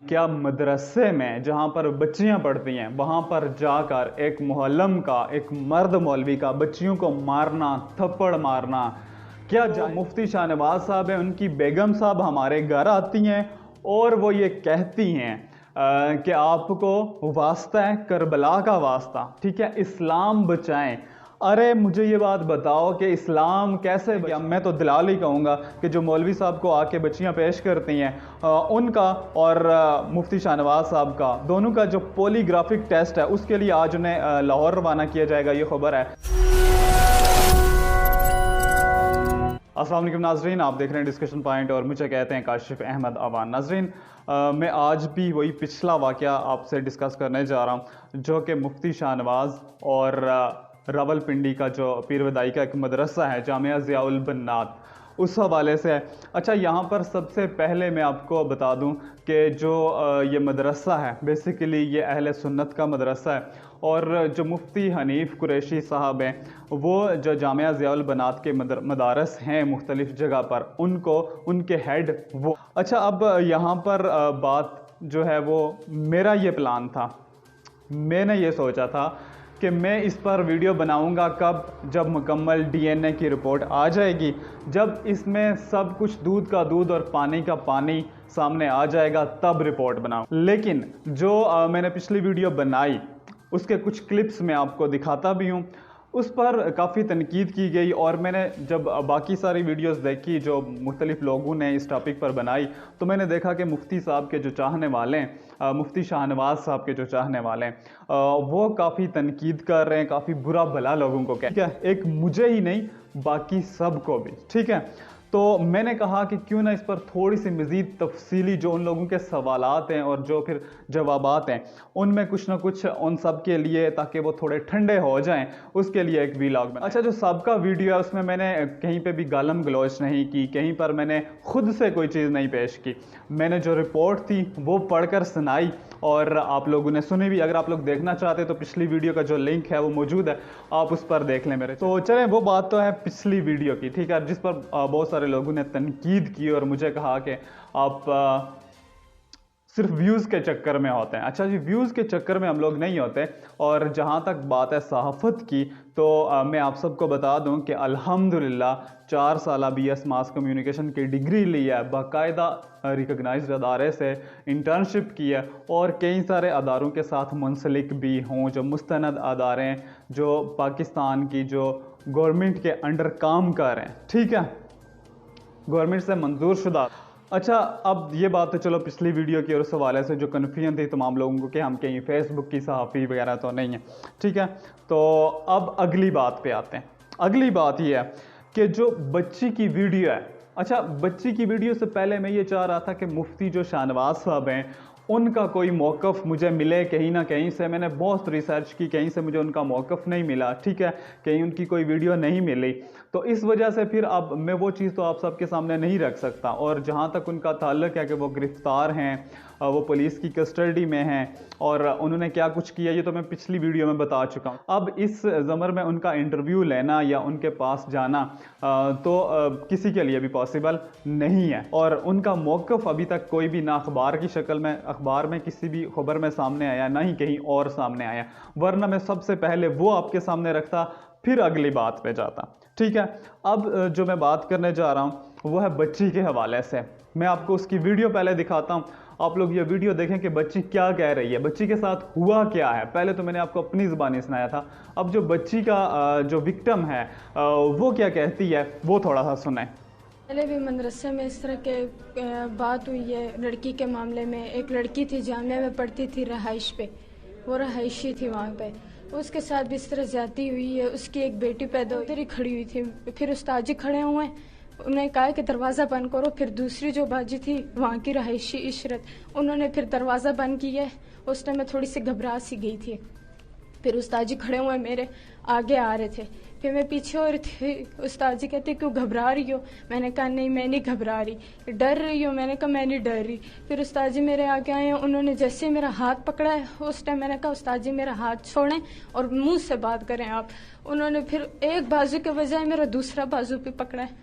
کیا مدرسے میں جہاں پر بچیاں پڑھتی ہیں وہاں پر جا کر ایک معلم کا، ایک مرد مولوی کا بچیوں کو مارنا، تھپڑ مارنا، کیا مفتی شاہ نواز صاحب ہیں ان کی بیگم صاحب ہمارے گھر آتی ہیں اور وہ یہ کہتی ہیں کہ آپ کو واسطہ ہے کربلا کا واسطہ، ٹھیک ہے، اسلام بچائیں۔ ارے مجھے یہ بات بتاؤ کہ اسلام کیسے میں تو دلال ہی کہوں گا کہ جو مولوی صاحب کو آ کے بچیاں پیش کرتی ہیں ان کا اور مفتی شاہ نواز صاحب کا دونوں کا جو پولی گرافک ٹیسٹ ہے اس کے لیے آج انہیں لاہور روانہ کیا جائے گا، یہ خبر ہے۔ السلام علیکم ناظرین، آپ دیکھ رہے ہیں ڈسکشن پوائنٹ اور مجھے کہتے ہیں کاشف احمد اوان۔ ناظرین، میں آج بھی وہی پچھلا واقعہ آپ سے ڈسکس کرنے جا رہا ہوں جو کہ مفتی شاہ نواز اور راول پنڈی کا جو پیر ودائی کا ایک مدرسہ ہے جامعہ ضیاء البنات، اس حوالے سے ہے۔ اچھا، یہاں پر سب سے پہلے میں آپ کو بتا دوں کہ جو یہ مدرسہ ہے بیسیکلی یہ اہل سنت کا مدرسہ ہے، اور جو مفتی حنیف قریشی صاحب ہیں وہ جو جامعہ ضیاء البنات کے مدارس ہیں مختلف جگہ پر ان کے ہیڈ وہ۔ اچھا، اب یہاں پر بات جو ہے وہ میرا یہ پلان تھا، میں نے یہ سوچا تھا کہ میں اس پر ویڈیو بناؤں گا کب؟ جب مکمل ڈی این اے کی رپورٹ آ جائے گی، جب اس میں سب کچھ دودھ کا دودھ اور پانی کا پانی سامنے آ جائے گا تب رپورٹ بناؤں۔ لیکن جو میں نے پچھلی ویڈیو بنائی اس کے کچھ کلپس میں آپ کو دکھاتا بھی ہوں، اس پر کافی تنقید کی گئی، اور میں نے جب باقی ساری ویڈیوز دیکھی جو مختلف لوگوں نے اس ٹاپک پر بنائی تو میں نے دیکھا کہ مفتی صاحب کے جو چاہنے والے ہیں، مفتی شاہ نواز صاحب کے جو چاہنے والے ہیں وہ کافی تنقید کر رہے ہیں، کافی برا بھلا لوگوں کو ٹھیک ہے، ایک مجھے ہی نہیں باقی سب کو بھی، ٹھیک ہے۔ تو میں نے کہا کہ کیوں نہ اس پر تھوڑی سی مزید تفصیلی جو ان لوگوں کے سوالات ہیں اور جو پھر جوابات ہیں ان میں کچھ نہ کچھ ان سب کے لیے، تاکہ وہ تھوڑے ٹھنڈے ہو جائیں، اس کے لیے ایک ویلاگ میں۔ اچھا، جو سابقہ ویڈیو ہے اس میں نے کہیں پہ بھی گالم گلوچ نہیں کی، کہیں پر میں نے خود سے کوئی چیز نہیں پیش کی، میں نے جو رپورٹ تھی وہ پڑھ کر سنائی اور آپ لوگوں نے سنی بھی۔ اگر آپ لوگ دیکھنا چاہتے تو پچھلی ویڈیو کا جو لنک ہے وہ موجود ہے، آپ اس پر دیکھ لیں میرے۔ تو چلیں، وہ بات تو ہے پچھلی ویڈیو کی، ٹھیک ہے، جس پر بہت سارے لوگوں نے تنقید کی اور مجھے کہا کہ آپ صرف ویوز کے چکر میں ہوتے ہیں۔ اچھا جی، ویوز کے چکر میں ہم لوگ نہیں ہوتے، اور جہاں تک بات ہے صحافت کی تو میں آپ سب کو بتا دوں کہ الحمدللہ 4 سالہ بی ایس ماس کمیونیکیشن کی ڈگری لی ہے، باقاعدہ ریکگنائزڈ ادارے سے انٹرنشپ کی ہے، اور کئی سارے اداروں کے ساتھ منسلک بھی ہوں جو مستند ادارے ہیں، جو پاکستان کی جو گورنمنٹ کے انڈر کام کر رہے ہیں، ٹھیک ہے، گورنمنٹ سے منظور شدہ۔ اچھا، اب یہ بات تو چلو پچھلی ویڈیو کی، اور اس حوالے سے جو کنفیوژن تھی تمام لوگوں کو کہ ہم کہیں فیس بک کی صحافی وغیرہ تو نہیں ہیں، ٹھیک ہے۔ تو اب اگلی بات پہ آتے ہیں۔ اگلی بات یہ ہے کہ جو بچی کی ویڈیو ہے، اچھا بچی کی ویڈیو سے پہلے میں یہ چاہ رہا تھا کہ مفتی جو شاہ نواز صاحب ہیں ان کا کوئی موقف مجھے ملے کہیں نہ کہیں سے۔ میں نے بہت ریسرچ کی، کہیں سے مجھے ان کا موقف نہیں ملا، ٹھیک ہے، کہیں ان کی کوئی ویڈیو نہیں ملی، تو اس وجہ سے پھر اب میں وہ چیز تو آپ سب کے سامنے نہیں رکھ سکتا۔ اور جہاں تک ان کا تعلق ہے کہ وہ گرفتار ہیں، وہ پولیس کی کسٹڈی میں ہیں، اور انہوں نے کیا کچھ کیا یہ تو میں پچھلی ویڈیو میں بتا چکا ہوں۔ اب اس زمر میں ان کا انٹرویو لینا یا ان کے پاس جانا تو کسی کے لیے بھی پاسبل نہیں ہے، اور ان کا موقف ابھی تک کوئی بھی نہ اخبار کی شکل میں، اخبار میں کسی بھی خبر میں سامنے آیا، نہ ہی کہیں اور سامنے آیا، ورنہ میں سب سے پہلے وہ آپ کے سامنے رکھتا پھر اگلی بات پہ جاتا، ٹھیک ہے۔ اب جو میں بات کرنے جا رہا ہوں وہ ہے بچی کے حوالے سے۔ میں آپ کو اس کی ویڈیو پہلے دکھاتا ہوں، آپ لوگ یہ ویڈیو دیکھیں کہ بچی کیا کہہ رہی ہے، بچی کے ساتھ ہوا کیا ہے۔ پہلے تو میں نے آپ کو اپنی زبانی سنایا تھا، اب جو بچی کا جو وکٹم ہے وہ کیا کہتی ہے وہ تھوڑا سا سنیں۔ پہلے بھی مدرسے میں اس طرح کے بات ہوئی ہے لڑکی کے معاملے میں۔ ایک لڑکی تھی جامعہ میں پڑھتی تھی رہائش پہ، وہ رہائشی تھی وہاں پہ، اس کے ساتھ بھی اس طرح زیادتی ہوئی ہے۔ اس کی ایک بیٹی پیدا ادھر ہی کھڑی ہوئی تھی، پھر استاد جی کھڑے ہوئے، انہوں نے کہا کہ دروازہ بند کرو، پھر دوسری جو باجی تھی وہاں کی رہائشی عشرت، انہوں نے پھر دروازہ بند کیا۔ اس ٹائم میں تھوڑی سی گھبرا سی گئی تھی، پھر استاد جی کھڑے ہوئے میرے آگے آ رہے تھے، پھر میں پیچھے ہو رہی تھی، استاد جی کہتے کیوں گھبرا رہی ہو؟ میں نے کہا نہیں میں نہیں گھبرا رہی۔ ڈر رہی ہو؟ میں نے کہا میں نہیں ڈر رہی۔ پھر استاد جی میرے آگے آئے ہیں، انہوں نے جیسے میرا ہاتھ پکڑا ہے، اس ٹائم میں نے کہا استاد جی میرا ہاتھ چھوڑیں اور منہ سے بات کریں آپ۔ انہوں نے پھر ایک بازو کے بجائے میرا دوسرا بازو بھی پکڑا ہے،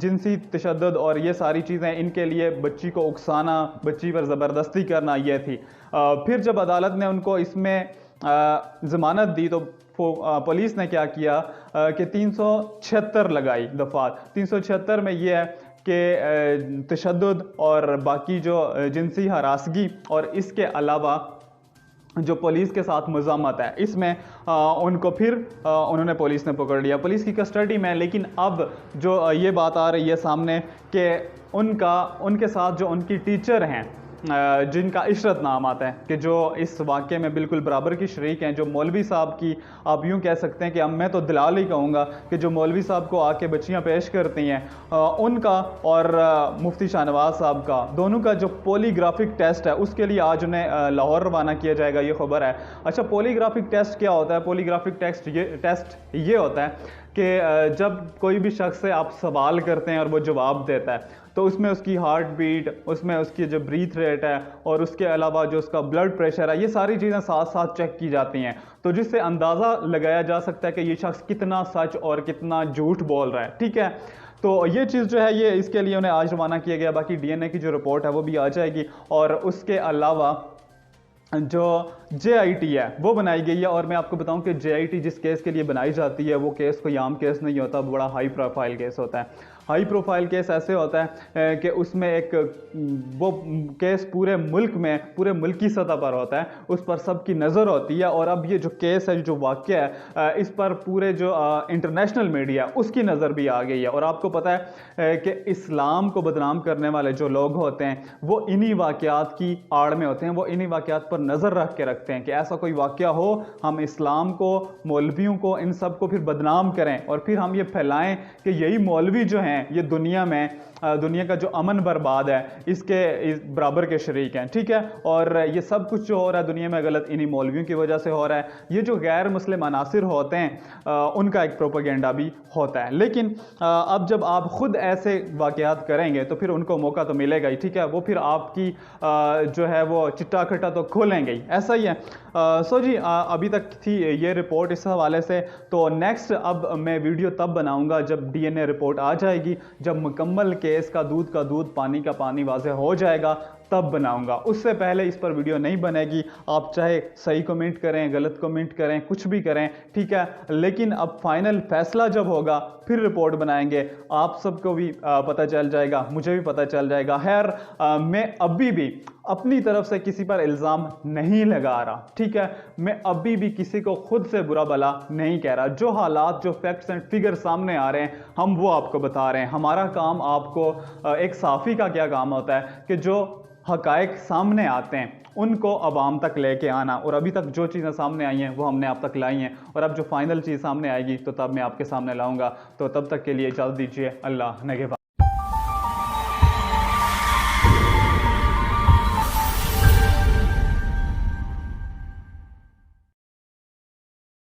جنسی تشدد اور یہ ساری چیزیں ان کے لیے بچی کو اکسانا, بچی پر زبردستی کرنا یہ تھی. پھر جب عدالت نے ان کو اس میں ضمانت دی تو پولیس نے کیا کیا کہ 376 لگائی دفعات. 376 میں یہ ہے کہ تشدد اور باقی جو جنسی ہراسگی اور اس کے علاوہ جو پولیس کے ساتھ مزاحمت ہے, اس میں ان کو پھر انہوں نے پولیس نے پکڑ لیا پولیس کی کسٹڈی میں. لیکن اب جو یہ بات آ رہی ہے سامنے کہ ان کے ساتھ جو ان کی ٹیچر ہیں جن کا عشرت نام آتا ہے, کہ جو اس واقعے میں بالکل برابر کی شریک ہیں, جو مولوی صاحب کی آپ یوں کہہ سکتے ہیں کہ اب میں تو دلال ہی کہوں گا کہ جو مولوی صاحب کو آ کے بچیاں پیش کرتی ہیں, ان کا اور مفتی شاہ نواز صاحب کا دونوں کا جو پولی گرافک ٹیسٹ ہے اس کے لیے آج انہیں لاہور روانہ کیا جائے گا, یہ خبر ہے. اچھا, پولی گرافک ٹیسٹ کیا ہوتا ہے؟ پولی گرافک ٹیسٹ یہ ہوتا ہے کہ جب کوئی بھی شخص سے آپ سوال کرتے ہیں اور وہ جواب دیتا ہے تو اس میں اس کی ہارٹ بیٹ, اس میں اس کی جو بریتھ ریٹ ہے اور اس کے علاوہ جو اس کا بلڈ پریشر ہے, یہ ساری چیزیں ساتھ ساتھ چیک کی جاتی ہیں, تو جس سے اندازہ لگایا جا سکتا ہے کہ یہ شخص کتنا سچ اور کتنا جھوٹ بول رہا ہے. ٹھیک ہے, تو یہ چیز جو ہے یہ اس کے لیے انہیں آج روانہ کیا گیا. باقی ڈی این اے کی جو رپورٹ ہے وہ بھی آ جائے گی, اور اس کے علاوہ جو جے آئی ٹی ہے وہ بنائی گئی ہے. اور میں آپ کو بتاؤں کہ جے آئی ٹی جس کیس کے لیے بنائی جاتی ہے وہ کیس کوئی عام کیس نہیں ہوتا, بڑا ہائی پروفائل کیس ہوتا ہے. ہائی پروفائل کیس ایسے ہوتا ہے کہ اس میں ایک وہ کیس پورے ملک میں پورے ملکی سطح پر ہوتا ہے, اس پر سب کی نظر ہوتی ہے. اور اب یہ جو کیس ہے جو واقعہ ہے اس پر پورے جو انٹرنیشنل میڈیا اس کی نظر بھی آ گئی ہے. اور آپ کو پتہ ہے کہ اسلام کو بدنام کرنے والے جو لوگ ہوتے ہیں وہ انہی واقعات کی آڑ میں ہوتے ہیں, وہ انہی واقعات پر نظر رکھ کے رکھتے ہیں کہ ایسا کوئی واقعہ ہو, ہم اسلام کو, مولویوں کو, ان سب کو پھر بدنام کریں اور پھر ہم یہ پھیلائیں کہ یہی مولوی جو ہیں یہ دنیا کا جو امن برباد ہے اس کے برابر کے شریک ہیں. ٹھیک ہے, اور یہ سب کچھ جو ہو رہا ہے دنیا میں غلط انہی مولویوں کی وجہ سے ہو رہا ہے. یہ جو غیر مسلم عناصر ہوتے ہیں ان کا ایک پروپیگنڈا بھی ہوتا ہے. لیکن اب جب آپ خود ایسے واقعات کریں گے تو پھر ان کو موقع تو ملے گا ہی. ٹھیک ہے, وہ پھر آپ کی جو ہے وہ چٹا کھٹا تو کھولیں گے ہی, ایسا ہی ہے. سو جی, ابھی تک تھی یہ رپورٹ اس حوالے سے. تو نیکسٹ اب میں ویڈیو تب بناؤں گا جب ڈی این اے رپورٹ آ جائے گی, جب مکمل کیس کا دودھ پانی کا پانی واضح ہو جائے گا تب بناؤں گا. اس سے پہلے اس پر ویڈیو نہیں بنے گی. آپ چاہے صحیح کمنٹ کریں, غلط کمنٹ کریں, کچھ بھی کریں, ٹھیک ہے, لیکن اب فائنل فیصلہ جب ہوگا پھر رپورٹ بنائیں گے. آپ سب کو بھی پتہ چل جائے گا, مجھے بھی پتہ چل جائے گا. خیر, میں ابھی بھی اپنی طرف سے کسی پر الزام نہیں لگا رہا. ٹھیک ہے, میں ابھی بھی کسی کو خود سے برا بلا نہیں کہہ رہا. جو حالات, جو فیکٹس اینڈ فگر سامنے آ رہے ہیں ہم وہ آپ کو بتا رہے ہیں. ہمارا کام آپ کو, ایک صحافی کا کیا کام ہوتا ہے کہ جو حقائق سامنے آتے ہیں ان کو عوام تک لے کے آنا, اور ابھی تک جو چیزیں سامنے آئی ہیں وہ ہم نے آپ تک لائی ہیں, اور اب جو فائنل چیز سامنے آئے گی تو تب میں آپ کے سامنے لاؤں گا. تو تب تک کے لیے اجازت دیجیے, اللہ نگہبان.